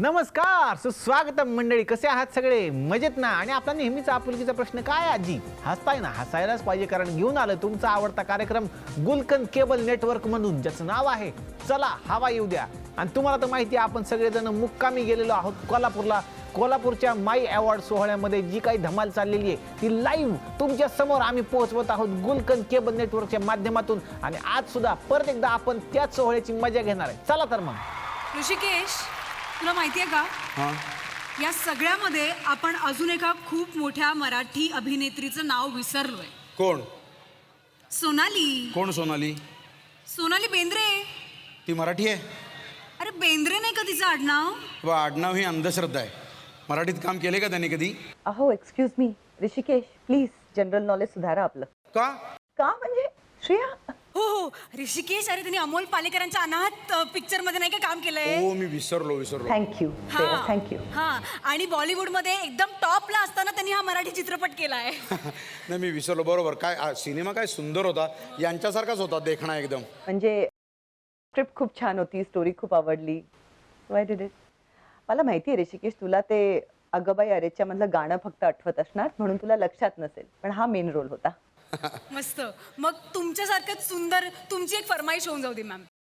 नमस्कार, सुस्वागतम मंडळी. कसे आहात सगळे? मजेत ना? आणि आपला नेहमीचा आपुलकीचा प्रश्न काय आहे आजी? हसताय ना? हसायलाच पाहिजे, कारण घेऊन आलं तुमचा आवडता कार्यक्रम गुलकंद केबल नेटवर्क मधून, ज्याचं नाव आहे चला हवा येऊ द्या. आणि तुम्हाला तर माहिती आहे, आपण सगळेजण मुक्कामी गेलेलो आहोत कोल्हापूरला. कोल्हापूरच्या माई अवॉर्ड सोहळ्यामध्ये जी काही धमाल चाललेली आहे ती लाईव्ह तुमच्या समोर आम्ही पोहोचवत आहोत गुलकंद केबल नेटवर्कच्या माध्यमातून. आणि आज सुद्धा परत एकदा आपण त्याच सोहळ्याची मजा घेणार आहे. चला तर मग. ऋषिकेश, तुला माहितीये का, या सगळ्यामध्ये आपण अजून एका खूप मोठ्या मराठी अभिनेत्रीचं नाव विसरलोय. कोण? सोनाली. कोण सोनाली? सोनाली बेंद्रे. ती मराठी आहे? अरे बेंद्रे नाही का तिचं आडनाव? वा, आडनाव ही अंधश्रद्धा आहे. मराठीत काम केले का त्यांनी कधी? अहो excuse me Rishikesh, please general knowledge सुधारा आपलं. का? का म्हणजे श्रेया? हो हो, ऋषिकेश, अरे त्यांनी अमोल पालेकरांच्या अनाथ पिक्चर मध्ये नाही का काम केलंय? हो, मी विसरलो. Thank you Shreya, thank you. हा, आणि बॉलिवूड मध्ये एकदम टॉपला असताना त्यांनी हा मराठी चित्रपट केलाय. नाही, मी विसरलो. बरोबर. काय सिनेमा काय सुंदर होता, यांच्यासारखाच होता देखणा एकदम. म्हणजे स्क्रिप्ट खूप छान होती, स्टोरी खूप आवडली. Why did it? मला माहिती आहे ऋषिकेश, तुला ते अगबाई अरेच्या मधलं गाणं फक्त आठवत असणार, म्हणून तुला लक्षात नसेल, पण हा मेन रोल होता. मस्त. मग तुमच्यासारखंच सुंदर तुमची एक फरमाईश होऊन जाऊ दे मॅम.